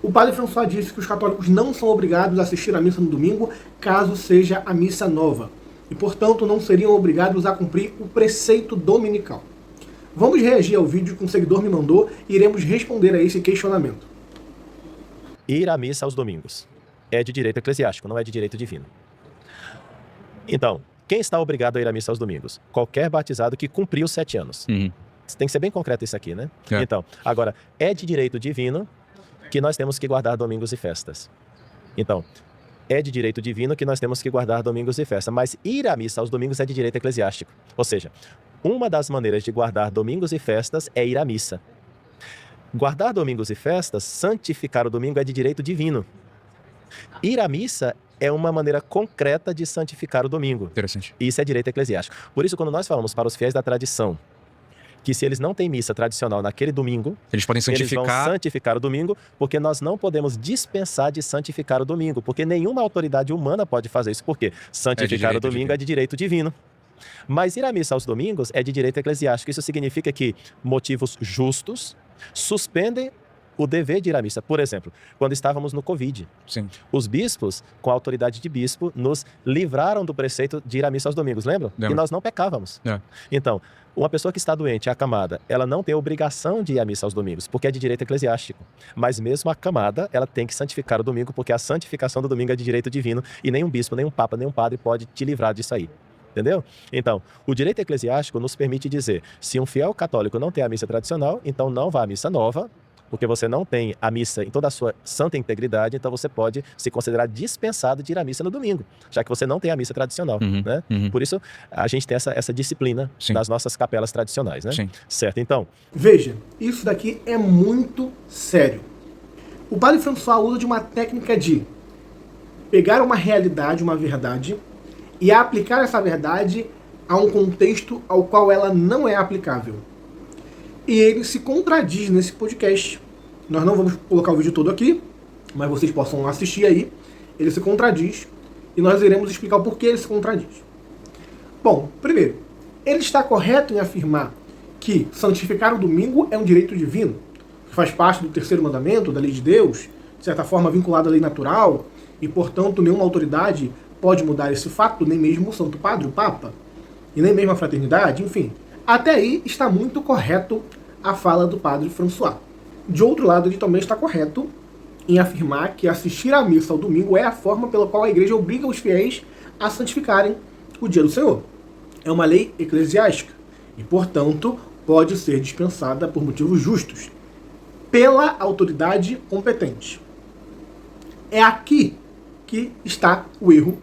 O padre François disse que os católicos não são obrigados a assistir à missa no domingo, caso seja a missa nova, e, portanto, não seriam obrigados a cumprir o preceito dominical. Vamos reagir ao vídeo que um seguidor me mandou e iremos responder a esse questionamento. Ir à missa aos domingos é de direito eclesiástico, não é de direito divino. Então, quem está obrigado a ir à missa aos domingos? Qualquer batizado que cumpriu os 7 anos. Tem que ser bem concreto isso aqui, né? Então, agora, é de direito divino que nós temos que guardar domingos e festas. Então, é de direito divino que nós temos que guardar domingos e festas, mas ir à missa aos domingos é de direito eclesiástico. Ou seja, uma das maneiras de guardar domingos e festas é ir à missa. Guardar domingos e festas, santificar o domingo é de direito divino. Ir à missa é uma maneira concreta de santificar o domingo. Interessante. Isso é direito eclesiástico. Por isso, quando nós falamos para os fiéis da tradição que se eles não têm missa tradicional naquele domingo, eles podem santificar... eles vão santificar o domingo, porque nós não podemos dispensar de santificar o domingo, porque nenhuma autoridade humana pode fazer isso. Por quê? Santificar o domingo é de direito divino. Mas ir à missa aos domingos é de direito eclesiástico. Isso significa que motivos justos suspendem o dever de ir à missa. Por exemplo, quando estávamos no Covid, os bispos, com a autoridade de bispo, nos livraram do preceito de ir à missa aos domingos, lembram? E nós não pecávamos. Então, uma pessoa que está doente, acamada, ela não tem a obrigação de ir à missa aos domingos, porque é de direito eclesiástico. Mas mesmo acamada, ela tem que santificar o domingo, porque a santificação do domingo é de direito divino, e nenhum bispo, nenhum papa, nenhum padre pode te livrar disso aí. Entendeu? Então, o direito eclesiástico nos permite dizer, se um fiel católico não tem a missa tradicional, então não vá à missa nova, porque você não tem a missa em toda a sua santa integridade, então você pode se considerar dispensado de ir à missa no domingo, já que você não tem a missa tradicional, né? Por isso, a gente tem essa disciplina nas nossas capelas tradicionais, né? Certo, então... Veja, isso daqui é muito sério. O padre François usa de uma técnica de pegar uma realidade, uma verdade, e aplicar essa verdade a um contexto ao qual ela não é aplicável. E ele se contradiz nesse podcast. Nós não vamos colocar o vídeo todo aqui, mas vocês possam assistir aí. Ele se contradiz e nós iremos explicar o porquê ele se contradiz. Bom, primeiro, ele está correto em afirmar que santificar o domingo é um direito divino, que faz parte do terceiro mandamento, da lei de Deus, de certa forma vinculado à lei natural, e portanto nenhuma autoridade pode mudar esse fato, nem mesmo o Santo Padre, o Papa, e nem mesmo a fraternidade, enfim. Até aí está muito correto a fala do padre François. De outro lado, ele também está correto em afirmar que assistir à missa ao domingo é a forma pela qual a igreja obriga os fiéis a santificarem o dia do Senhor. É uma lei eclesiástica e, portanto, pode ser dispensada por motivos justos, pela autoridade competente. É aqui que está o erro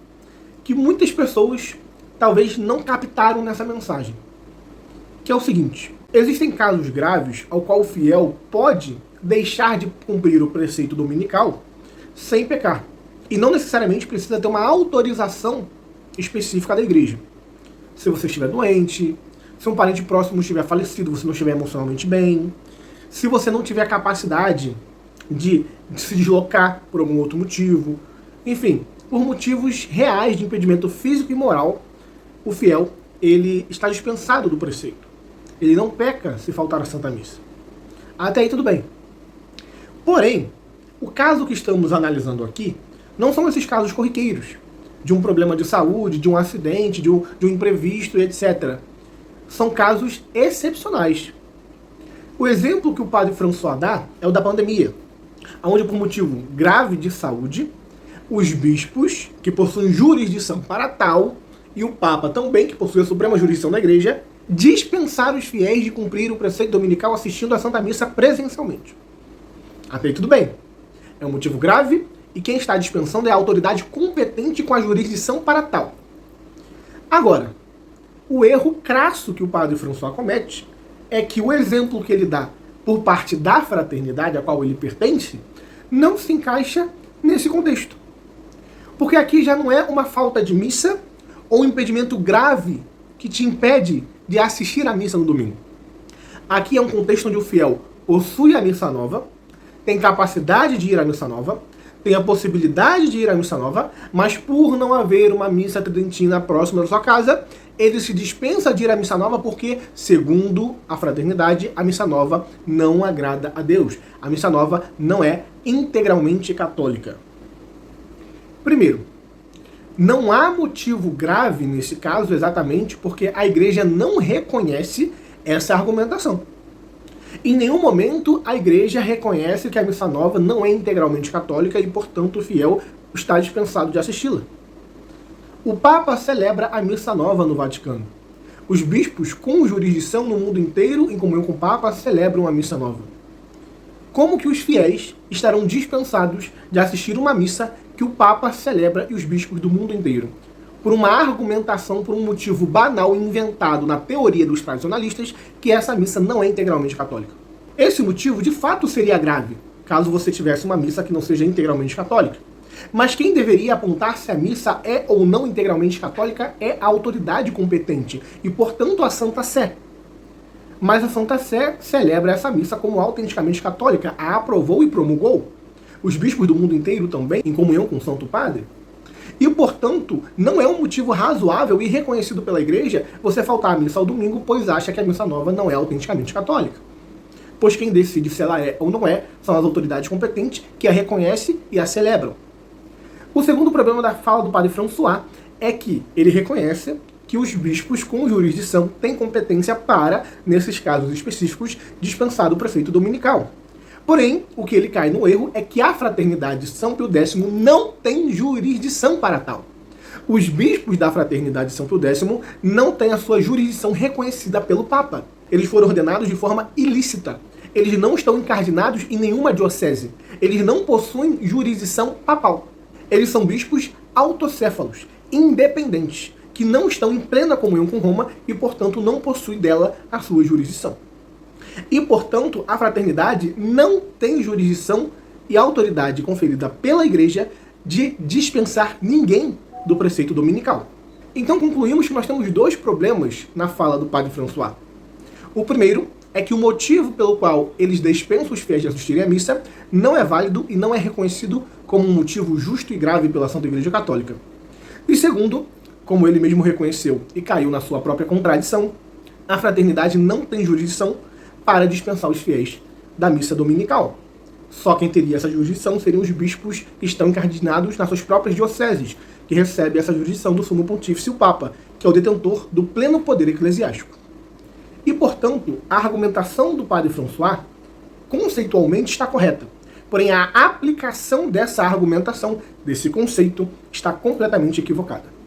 que muitas pessoas talvez não captaram nessa mensagem. Que é o seguinte, existem casos graves ao qual o fiel pode deixar de cumprir o preceito dominical sem pecar. E não necessariamente precisa ter uma autorização específica da igreja. Se você estiver doente, se um parente próximo estiver falecido, você não estiver emocionalmente bem, se você não tiver capacidade de se deslocar por algum outro motivo, enfim, por motivos reais de impedimento físico e moral, o fiel ele está dispensado do preceito. Ele não peca se faltar a Santa Missa. Até aí tudo bem. Porém, o caso que estamos analisando aqui não são esses casos corriqueiros, de um problema de saúde, de um acidente, de um imprevisto, etc. São casos excepcionais. O exemplo que o padre François dá é o da pandemia, onde por motivo grave de saúde, os bispos, que possuem jurisdição para tal, e o Papa também, que possui a suprema jurisdição da igreja, dispensaram os fiéis de cumprir o preceito dominical assistindo à Santa Missa presencialmente. Até aí tudo bem. É um motivo grave e quem está dispensando é a autoridade competente com a jurisdição para tal. Agora, o erro crasso que o padre François comete é que o exemplo que ele dá por parte da fraternidade a qual ele pertence não se encaixa nesse contexto. Porque aqui já não é uma falta de missa ou um impedimento grave que te impede de assistir à missa no domingo. Aqui é um contexto onde o fiel possui a missa nova, tem capacidade de ir à missa nova, tem a possibilidade de ir à missa nova, mas por não haver uma missa tridentina próxima da sua casa, ele se dispensa de ir à missa nova porque, segundo a fraternidade, a missa nova não agrada a Deus. A missa nova não é integralmente católica. Primeiro, não há motivo grave nesse caso exatamente porque a igreja não reconhece essa argumentação. Em nenhum momento a igreja reconhece que a missa nova não é integralmente católica e, portanto, o fiel está dispensado de assisti-la. O Papa celebra a missa nova no Vaticano. Os bispos com jurisdição no mundo inteiro, em comunhão com o Papa, celebram a missa nova. Como que os fiéis estarão dispensados de assistir uma missa que o Papa celebra e os bispos do mundo inteiro? Por uma argumentação, por um motivo banal inventado na teoria dos tradicionalistas, que essa missa não é integralmente católica. Esse motivo, de fato, seria grave, caso você tivesse uma missa que não seja integralmente católica. Mas quem deveria apontar se a missa é ou não integralmente católica é a autoridade competente, e, portanto, a Santa Sé. Mas a Santa Sé celebra essa missa como autenticamente católica, a aprovou e promulgou. Os bispos do mundo inteiro também, em comunhão com o Santo Padre. E, portanto, não é um motivo razoável e reconhecido pela igreja você faltar à missa ao domingo, pois acha que a missa nova não é autenticamente católica. Pois quem decide se ela é ou não é são as autoridades competentes que a reconhecem e a celebram. O segundo problema da fala do padre François é que ele reconhece que os bispos com jurisdição têm competência para, nesses casos específicos, dispensar o prefeito dominical. Porém, o que ele cai no erro é que a fraternidade São Pio X não tem jurisdição para tal. Os bispos da fraternidade São Pio X não têm a sua jurisdição reconhecida pelo Papa. Eles foram ordenados de forma ilícita. Eles não estão encardinados em nenhuma diocese. Eles não possuem jurisdição papal. Eles são bispos autocéfalos, independentes, que não estão em plena comunhão com Roma e, portanto, não possuem dela a sua jurisdição. E, portanto, a fraternidade não tem jurisdição e autoridade conferida pela igreja de dispensar ninguém do preceito dominical. Então concluímos que nós temos dois problemas na fala do padre François. O primeiro é que o motivo pelo qual eles dispensam os fiéis de assistirem à missa não é válido e não é reconhecido como um motivo justo e grave pela Santa Igreja Católica. E segundo, como ele mesmo reconheceu e caiu na sua própria contradição, a fraternidade não tem jurisdição para dispensar os fiéis da missa dominical. Só quem teria essa jurisdição seriam os bispos que estão encardinados nas suas próprias dioceses, que recebem essa jurisdição do Sumo Pontífice, o Papa, que é o detentor do pleno poder eclesiástico. E, portanto, a argumentação do padre François conceitualmente está correta. Porém, a aplicação dessa argumentação, desse conceito, está completamente equivocada.